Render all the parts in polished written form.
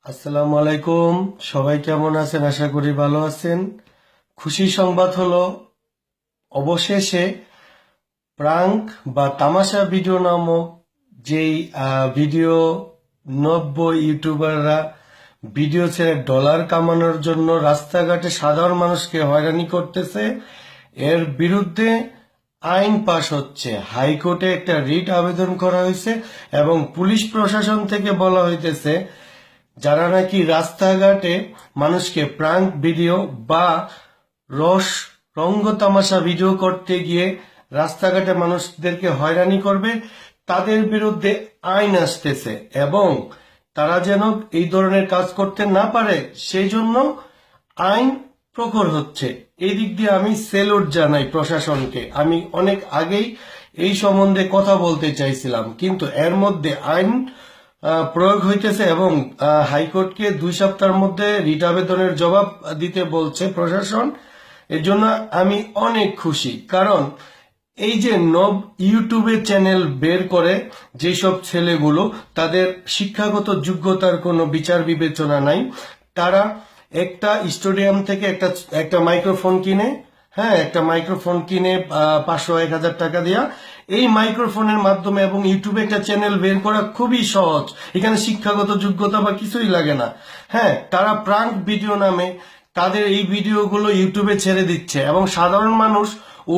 আসসালামু আলাইকুম। সবাই কেমন আছেন? আশা করি ভালো আছেন। খুশি সংবাদ হলো, অবশেষে প্রাঙ্ক বা তামাশা ভিডিও নামক যেই ভিডিও নব্য ইউটিউবাররা ভিডিও ছেড়ে ডলার কামানোর জন্য রাস্তাঘাটে সাধারণ মানুষকে হয়রানি করতেছে, এর বিরুদ্ধে আইন পাশ হচ্ছে। হাইকোর্টে একটা রিট আবেদন করা হয়েছে এবং পুলিশ প্রশাসন থেকে বলা হইতেছে যারা নাকি রাস্তাঘাটে মানুষকে প্রাঙ্ক ভিডিও বা রস রঙ্গ তামাশা ভিডিও করতে গিয়ে রাস্তাঘাটে মানুষদেরকে হয়রানি করবে, তাদের বিরুদ্ধে আইন আসতেছে এবং তারা যেন এই ধরনের কাজ করতে না পারে সেই জন্য আইন প্রখর হচ্ছে। এই দিক দিয়ে আমি সেলুট জানাই প্রশাসনকে। আমি অনেক আগেই এই সম্বন্ধে কথা বলতে চাইছিলাম, কিন্তু এর মধ্যে আইন প্রয়োগ হইতেছে এবং হাইকোর্টকে 2 সপ্তাহের মধ্যে রিট আবেদনের জবাব দিতে বলছে প্রশাসন। এর জন্য আমি অনেক খুশি, কারণ এই যে নব ইউটিউবে চ্যানেল বের করে যেসব ছেলেগুলো, তাদের শিক্ষাগত যোগ্যতার কোনো বিচার বিবেচনা নাই। তারা একটা স্টেডিয়াম থেকে একটা মাইক্রোফোন কিনে, একটা মাইক্রোফোন কিনে 500-1000 টাকা দিয়া এই মাইক্রোফোনের মাধ্যমে এবং ইউটিউবে একটা চ্যানেল বের করা খুবই সহজ। এখানে শিক্ষাগত যোগ্যতা বা কিছুই লাগে না। তারা প্রাঙ্ক ভিডিও নামে তাদের এই ভিডিওগুলো ইউটিউবে ছেড়ে দিচ্ছে এবং সাধারণ মানুষ,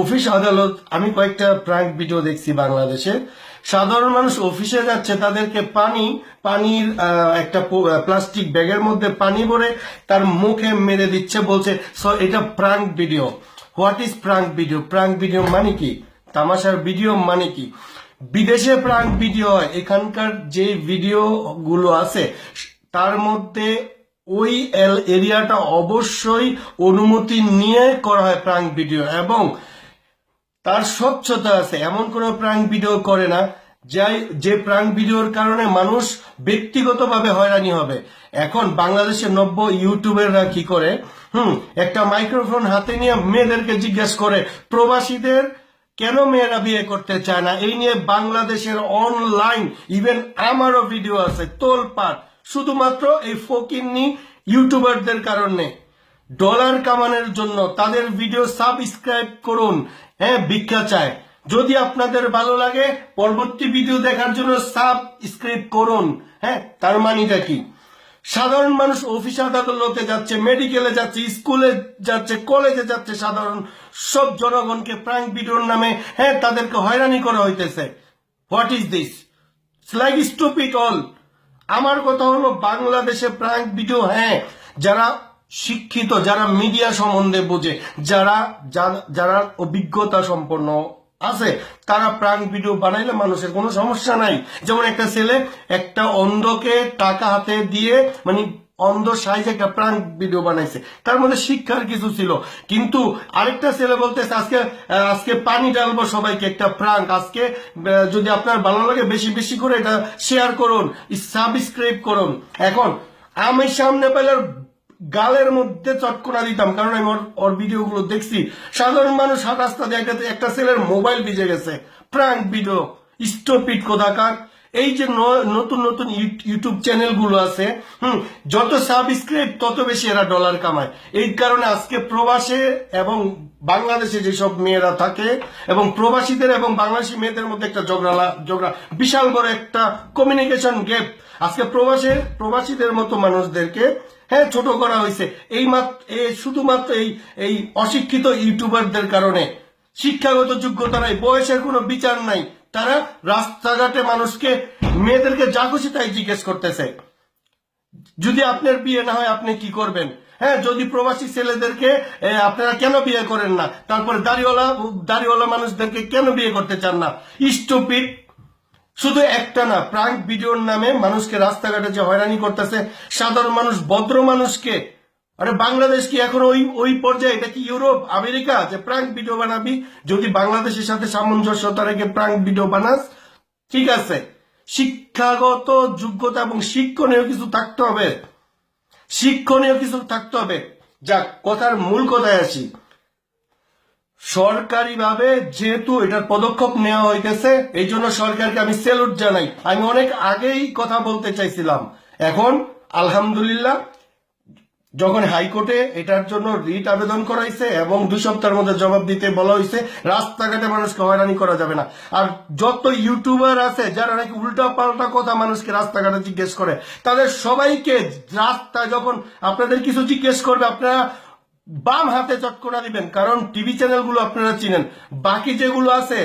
অফিস আদালত, আমি কয়েকটা প্রাঙ্ক ভিডিও দেখছি বাংলাদেশে। সাধারণ মানুষ অফিসে যাচ্ছে, তাদেরকে পানির একটা প্লাস্টিক ব্যাগের মধ্যে পানি ভরে তার মুখে মেরে দিচ্ছে, বলছে এটা prank video. What is prank video? Prank video মানে কি? তামাশার ভিডিও মানে কি? বিদেশে প্রাঙ্ক ভিডিও হয়, এখানকার যে ভিডিও গুলো আছে তার মধ্যে ওই এরিয়াটা অবশ্যই অনুমতি নিয়ে করা হয় প্রাঙ্ক ভিডিও এবং তার স্বচ্ছতা আছে। এমন কোনো প্রাঙ্ক ভিডিও করে না যে প্রাঙ্ক ভিডিওর কারণে মানুষ ব্যক্তিগতভাবে হয়রানি হবে। এখন বাংলাদেশের নব্য ইউটিউবাররা কি করে, একটা মাইক্রোফোন হাতে নিয়ে মেয়েদেরকে জিজ্ঞেস করে প্রবাসীদের কেন মেয়েরা বিয়ে করতে চায় না। এই নিয়ে বাংলাদেশের অনলাইন, ইভেন আমারও ভিডিও আছে তোলপাড়, শুধুমাত্র এই ফকিন্নি ইউটিউবারদের কারণে। ডলার কামানোর জন্য তাদের ভিডিও সাবস্ক্রাইব করুন, ভিক্ষা চায়। যদি আপনাদের ভালো লাগে পরবর্তী ভিডিও দেখার জন্য সাবস্ক্রাইব করুন। তার মানেটা কি? সাধারণ মানুষ অফিস আদালতে যাচ্ছে, মেডিকেলে যাচ্ছে, স্কুলে যাচ্ছে, কলেজে যাচ্ছে, সাধারণ সব জনগণকে প্রাঙ্ক ভিডিওর নামে তাদেরকে হয়রানি করা হইতেছে। What is this? It's like stupid all. আমার কথা হলো বাংলাদেশে প্রাঙ্ক ভিডিও, যারা শিক্ষিত, যারা মিডিয়া সম্বন্ধে বোঝে, যারা অভিজ্ঞতা সম্পন্ন আছে, তারা প্রাঙ্ক ভিডিও বানাইলে মানুষের কোনো সমস্যা নাই। যেমন একটা ছেলে একটা অন্ধকে টাকা হাতে দিয়ে, মানে অন্ধ সাইজ একটা প্রাঙ্ক ভিডিও বানাইছে, তার মধ্যে শিক্ষার কিছু ছিল। কিন্তু আরেকটা ছেলে বলতেছে আজকে পানি ঢালবো সবাইকে, একটা প্রাঙ্ক। আজকে যদি আপনার ভালো লাগে বেশি বেশি করে এটা শেয়ার করুন, সাবস্ক্রাইব করুন। এখন আমি সামনে পেলে গালের মধ্যে চটকনা দিতাম, কারণ আমি ওর ভিডিও গুলো দেখছি। সাধারণ মানুষ রাস্তা দিয়ে একটা ছেলের মোবাইল ভিজে গেছে, প্রাঙ্ক ভিডিও। স্টপিড কোথাকার। এই যে নতুন নতুন ইউটিউব চ্যানেল গুলো আছে, যত সাবস্ক্রাইব তত বেশি এরা ডলার কামায়। এই কারণে আজকে প্রবাসে এবং বাংলাদেশে যেসব মেয়েরা থাকে এবং প্রবাসীদের এবং বাংলাদেশি মেয়েদের মধ্যে একটা ঝগড়া, বিশাল বড় একটা কমিউনিকেশন গ্যাপ। আজকে প্রবাসীদের মতো মানুষদেরকে ছোট করা হয়েছে শুধুমাত্র এই অশিক্ষিত ইউটিউবারদের কারণে। শিক্ষাগত যোগ্যতা নাই, বয়সের কোনো বিচার নাই। তারা রাস্তাঘাটে মানুষকে, মেয়েদেরকে যা খুশি তাই জিজ্ঞেস করতেছে। যদি আপনার বিয়ে না হয় আপনি কি করবেন? যদি প্রবাসী ছেলেদেরকে আপনারা কেন বিয়ে করেন না? তারপরে দাড়িওয়ালা মানুষদেরকে কেন বিয়ে করতে চান না? স্টুপিড। শুধু একটা না, প্রাঙ্ক ভিডিওর নামে মানুষকে রাস্তাঘাটে যে হয়রানি করতেছে সাধারণ মানুষ, ভদ্র মানুষকে। আরে বাংলাদেশ কি এখন ওই পর্যায়ে? এটা কি ইউরোপ, আমেরিকা যে প্রাঙ্ক ভিডিও বানাবি? যদি বাংলাদেশের সাথে সামঞ্জস্যতা রেখে প্রাঙ্ক ভিডিও বানাস, ঠিক আছে। শিক্ষাগত যোগ্যতা এবং শিক্ষণীয় কিছু থাকতে হবে। যাক, কথার মূল কথায় আসি। সরকারিভাবে যেহেতু এটার পদক্ষেপ নেওয়া হইতেছে, এই জন্য সরকারকে আমি স্যালুট জানাই। আমি অনেক আগেই কথা বলতে চাইছিলাম, এখন আলহামদুলিল্লাহ, যখন হাইকোর্টে এটার জন্য রিট আবেদন করাইছে এবং 2 সপ্তাহের মধ্যে জবাব দিতে বলা হয়েছে, রাস্তাঘাটে মানুষকে হয়রানি করা যাবে না। আর যত ইউটিউবার আছে যারা নাকি উল্টা পাল্টা কথা মানুষকে রাস্তাঘাটে জিজ্ঞেস করে, তাদের সবাইকে রাস্তায় যখন আপনাদের কিছু জিজ্ঞেস করবে, আপনারা বাম হাতে চটকনা দিবেন, কারণ টিভি চ্যানেলগুলো আপনারা চিনেন। বাকি যেগুলো আছে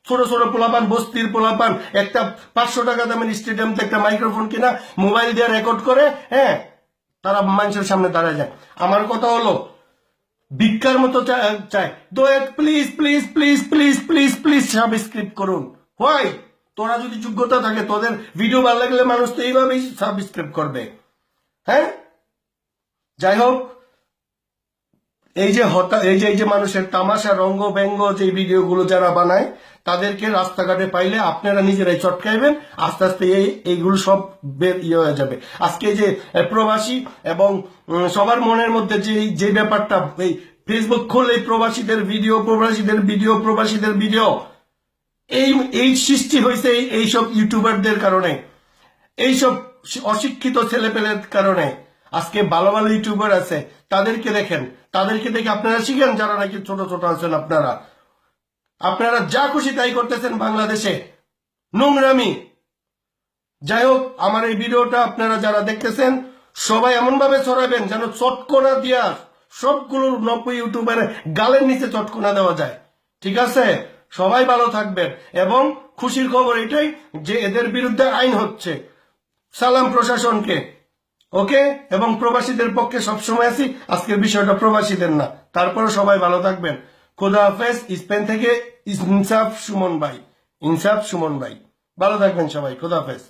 ছোট ছোট পোলাপান, বস্তির পোলাপান, একটা 500 টাকা দামের স্টেডিয়ামতে একটা মাইক্রোফোন কিনা মোবাইল দিয়ে রেকর্ড করে, হ্যাঁ, তারা মানুষের সামনে দাঁড়ায় যায়। আমার কথা হলো, ভিক্ষার মতো চাই, please please please please please please subscribe করুন। হয় তোরা যদি যোগ্যতা থাকে, তোদের ভিডিও ভালো লাগলে মানুষ তো এইভাবেই সাবস্ক্রাইব করবে। হ্যাঁ, যাই হোক, এই যে মানুষের তামাশা রঙ্গ ব্যঙ্গ যে ভিডিওগুলো যারা বানায়, তাদেরকে রাস্তাঘাটে পাইলে আপনারা নিজেরাই চটকাইবেন। আস্তে আস্তে এইগুলো সব হয়ে যাবে। আজকে যে প্রবাসী এবং সবার মনের মধ্যে যে ব্যাপারটা, এই ফেসবুক খুললে প্রবাসীদের ভিডিও, প্রবাসীদের ভিডিও, এই সৃষ্টি হয়েছে এইসব ইউটিউবারদের কারণে, এইসব অশিক্ষিত ছেলেপেলের কারণে। আজকে ভালো ভালো ইউটিউবার আছে, তাদেরকে দেখেন, তাদেরকে দেখে আপনারা শিখেন, যারা নাকি ছোট ছোট আছেন। আপনারা যা খুশি তাই করতেছেন বাংলাদেশে, নোংরামি। যাই হোক, আমার এই ভিডিওটা আপনারা যারা দেখতেছেন সবাই এমন ভাবে ছড়াবেন যেন চটকনা দিয়া সবগুলো 90 ইউটিউবারের গালের নিচে চটকনা দেওয়া যায়। ঠিক আছে? সবাই ভালো থাকবেন। এবং খুশির খবর এটাই যে এদের বিরুদ্ধে আইন হচ্ছে। সালাম প্রশাসনকে। ওকে, এবং প্রবাসীদের পক্ষে সবসময় আছি। আজকের বিষয়টা প্রবাসীদের না, তারপরে সবাই ভালো থাকবেন। খোদা হাফেজ। স্পেন থেকে ইনসাফ সুমন ভাই, ভালো থাকবেন সবাই। খোদা হাফেজ।